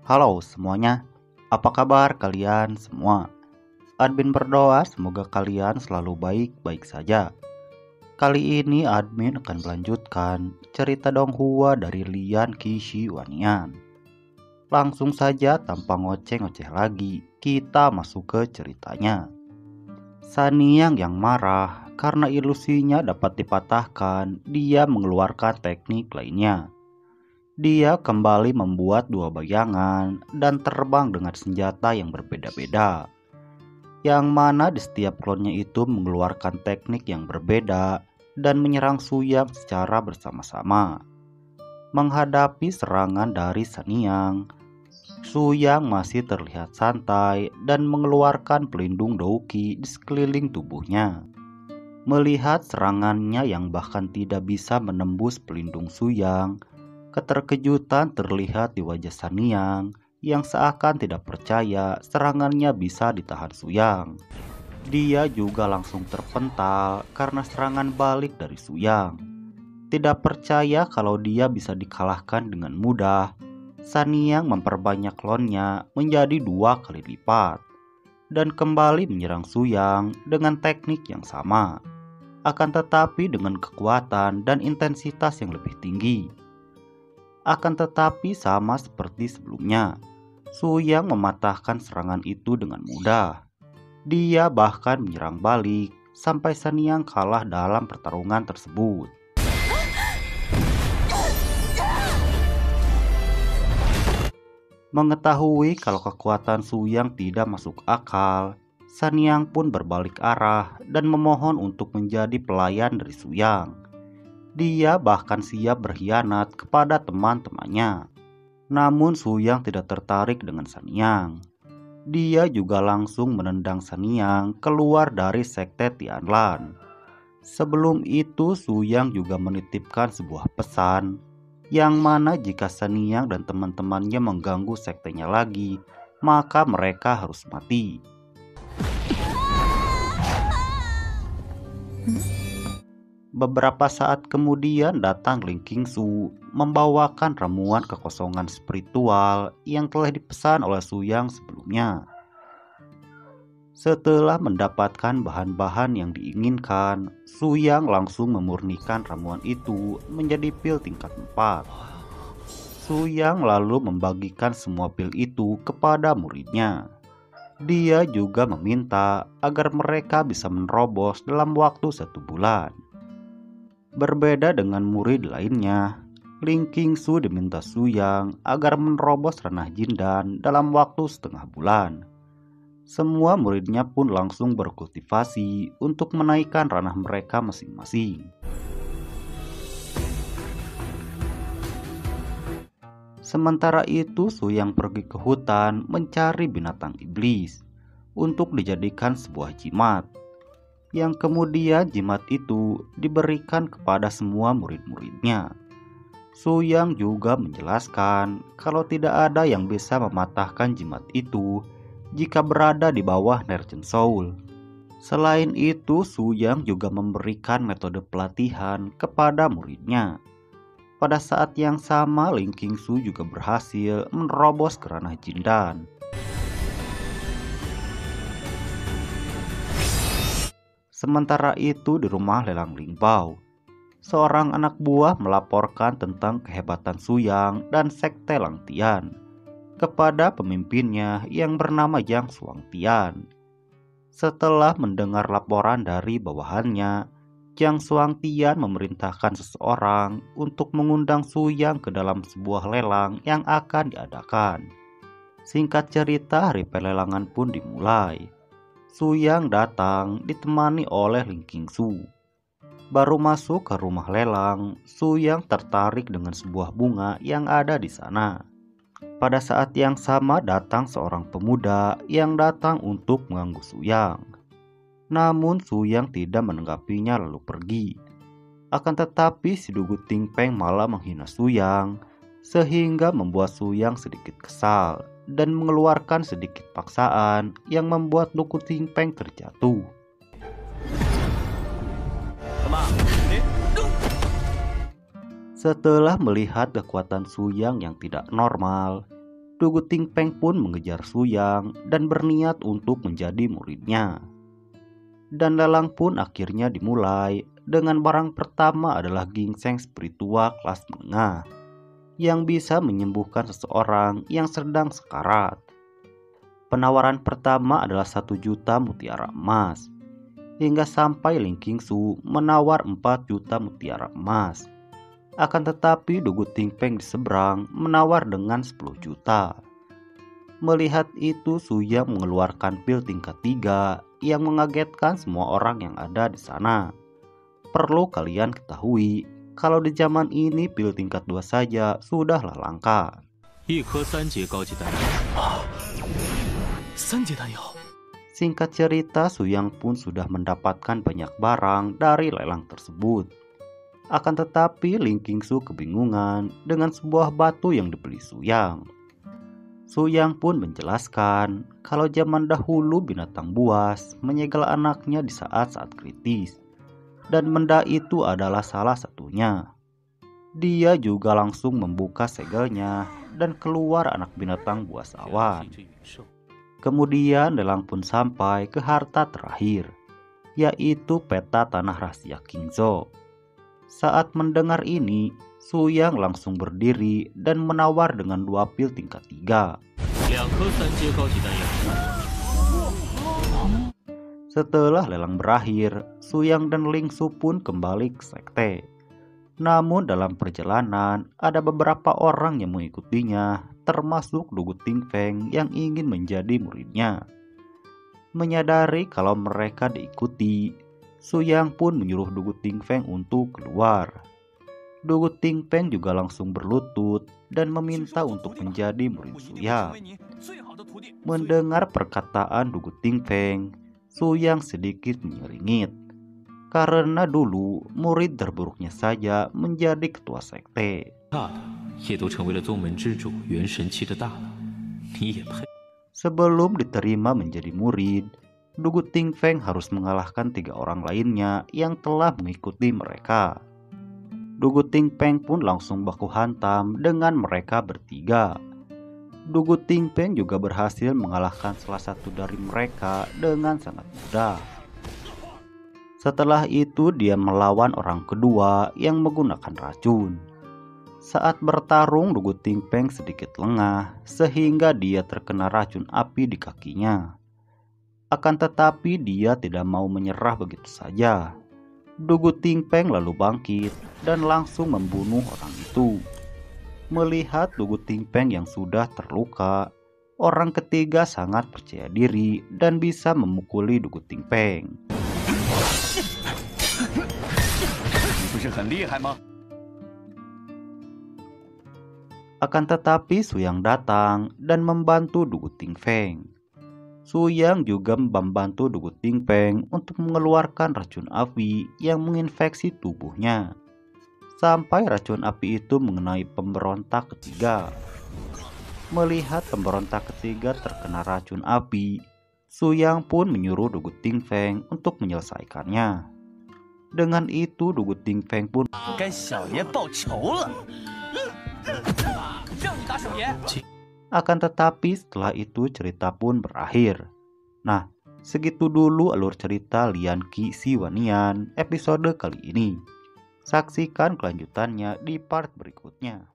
Halo semuanya, apa kabar kalian semua? Admin berdoa semoga kalian selalu baik-baik saja. Kali ini admin akan melanjutkan cerita Donghua dari Lian Qixi Wanian. Langsung saja tanpa ngoceh-ngoceh lagi, kita masuk ke ceritanya. Saniyang yang marah karena ilusinya dapat dipatahkan, dia mengeluarkan teknik lainnya. Dia kembali membuat dua bayangan dan terbang dengan senjata yang berbeda-beda. Yang mana di setiap klonnya itu mengeluarkan teknik yang berbeda dan menyerang Suyang secara bersama-sama. Menghadapi serangan dari Saniyang, Suyang masih terlihat santai dan mengeluarkan pelindung Douqi di sekeliling tubuhnya. Melihat serangannya yang bahkan tidak bisa menembus pelindung Suyang, keterkejutan terlihat di wajah Saniyang yang seakan tidak percaya serangannya bisa ditahan Suyang. Dia juga langsung terpental karena serangan balik dari Suyang. Tidak percaya kalau dia bisa dikalahkan dengan mudah, Saniyang memperbanyak klonnya menjadi 2 kali lipat dan kembali menyerang Suyang dengan teknik yang sama, akan tetapi dengan kekuatan dan intensitas yang lebih tinggi. Akan tetapi sama seperti sebelumnya, Suyang mematahkan serangan itu dengan mudah. Dia bahkan menyerang balik sampai Saniyang kalah dalam pertarungan tersebut. Mengetahui kalau kekuatan Suyang tidak masuk akal, Saniyang pun berbalik arah dan memohon untuk menjadi pelayan dari Suyang. Dia bahkan siap berkhianat kepada teman-temannya. Namun Suyang tidak tertarik dengan Saniyang. Dia juga langsung menendang Saniyang keluar dari sekte Tianlan. Sebelum itu Suyang juga menitipkan sebuah pesan, yang mana jika Saniyang dan teman-temannya mengganggu sektenya lagi, maka mereka harus mati. Beberapa saat kemudian datang Ling Qingsu membawakan ramuan kekosongan spiritual yang telah dipesan oleh Suyang sebelumnya. Setelah mendapatkan bahan-bahan yang diinginkan, Suyang langsung memurnikan ramuan itu menjadi pil tingkat 4. Suyang lalu membagikan semua pil itu kepada muridnya. Dia juga meminta agar mereka bisa menerobos dalam waktu 1 bulan. Berbeda dengan murid lainnya, Ling Qingsu diminta Suyang agar menerobos ranah Jindan dalam waktu setengah bulan. Semua muridnya pun langsung berkultivasi untuk menaikkan ranah mereka masing-masing. Sementara itu Suyang pergi ke hutan mencari binatang iblis untuk dijadikan sebuah jimat, yang kemudian jimat itu diberikan kepada semua murid-muridnya. Suyang juga menjelaskan kalau tidak ada yang bisa mematahkan jimat itu jika berada di bawah Nergen Soul. Selain itu, Suyang juga memberikan metode pelatihan kepada muridnya. Pada saat yang sama, Ling Qingsu juga berhasil menerobos ke ranah Jindan. Sementara itu di rumah lelang Lingbao, seorang anak buah melaporkan tentang kehebatan Suyang dan sekte Langtian kepada pemimpinnya yang bernama Yang Shuangtian. Setelah mendengar laporan dari bawahannya, Yang Shuangtian memerintahkan seseorang untuk mengundang Suyang ke dalam sebuah lelang yang akan diadakan. Singkat cerita, hari pelelangan pun dimulai. Suyang datang ditemani oleh Ling Qingsu. Baru masuk ke rumah lelang, Suyang tertarik dengan sebuah bunga yang ada di sana. Pada saat yang sama datang seorang pemuda yang datang untuk mengganggu Suyang. Namun Suyang tidak menanggapinya lalu pergi. Akan tetapi si Dugu Tingpeng malah menghina Suyang, sehingga membuat Suyang sedikit kesal dan mengeluarkan sedikit paksaan yang membuat Dugu Tingpeng terjatuh. Setelah melihat kekuatan Suyang yang tidak normal, Dugu Tingpeng pun mengejar Suyang dan berniat untuk menjadi muridnya. Dan lelang pun akhirnya dimulai dengan barang pertama adalah ginseng spiritual kelas menengah yang bisa menyembuhkan seseorang yang sedang sekarat. Penawaran pertama adalah 1 juta mutiara emas, hingga sampai Ling Qingsu menawar 4 juta mutiara emas. Akan tetapi Dugu Tingpeng di seberang menawar dengan 10 juta. Melihat itu Suyang mengeluarkan pil tingkat 3 yang mengagetkan semua orang yang ada di sana. Perlu kalian ketahui, kalau di zaman ini pil tingkat 2 saja sudahlah langka. 1颗3阶高级丹药。3阶丹药。 Singkat cerita, Suyang pun sudah mendapatkan banyak barang dari lelang tersebut. Akan tetapi Ling Qingsu kebingungan dengan sebuah batu yang dibeli Suyang. Suyang pun menjelaskan kalau zaman dahulu binatang buas menyegel anaknya di saat-saat kritis, dan benda itu adalah salah satunya. Dia juga langsung membuka segelnya dan keluar anak binatang buas awan. Kemudian lelang pun sampai ke harta terakhir, yaitu peta tanah rahasia Qingzhou. Saat mendengar ini, Suyang langsung berdiri dan menawar dengan 2 pil tingkat 3. 2颗3阶高级丹药。 Setelah lelang berakhir, Suyang dan Lingsu pun kembali ke sekte. Namun dalam perjalanan, ada beberapa orang yang mengikutinya, termasuk Dugu Tingpeng yang ingin menjadi muridnya. Menyadari kalau mereka diikuti, Suyang pun menyuruh Dugu Tingpeng untuk keluar. Dugu Tingpeng juga langsung berlutut dan meminta untuk menjadi murid Suyang. Mendengar perkataan Dugu Tingpeng, Suyang sedikit menyeringit. Karena dulu murid terburuknya saja menjadi ketua sekte. 大的也都成为了宗门之主元神期的大了，你也配？ Sebelum diterima menjadi murid, Dugu Tingpeng harus mengalahkan 3 orang lainnya yang telah mengikuti mereka. Dugu Tingpeng pun langsung baku hantam dengan mereka bertiga. Dugu Tingpeng juga berhasil mengalahkan salah satu dari mereka dengan sangat mudah. Setelah itu dia melawan orang kedua yang menggunakan racun. Saat bertarung, Dugu Tingpeng sedikit lengah sehingga dia terkena racun api di kakinya. Akan tetapi dia tidak mau menyerah begitu saja. Dugu Tingpeng lalu bangkit dan langsung membunuh orang itu. Melihat Dugu Tingpeng yang sudah terluka, orang ketiga sangat percaya diri dan bisa memukuli Dugu Tingpeng. Akan tetapi Suyang datang dan membantu Dugu Tingpeng. Suyang juga membantu Dugu Tingpeng untuk mengeluarkan racun api yang menginfeksi tubuhnya. Sampai racun api itu mengenai pemberontak ketiga. Melihat pemberontak ketiga terkena racun api, Suyang pun menyuruh Dugu Tingpeng untuk menyelesaikannya. Dengan itu Dugu Tingpeng pun akan tetapi setelah itu cerita pun berakhir. Nah, segitu dulu alur cerita Lian Qi Si Wanian episode kali ini. Saksikan kelanjutannya di part berikutnya.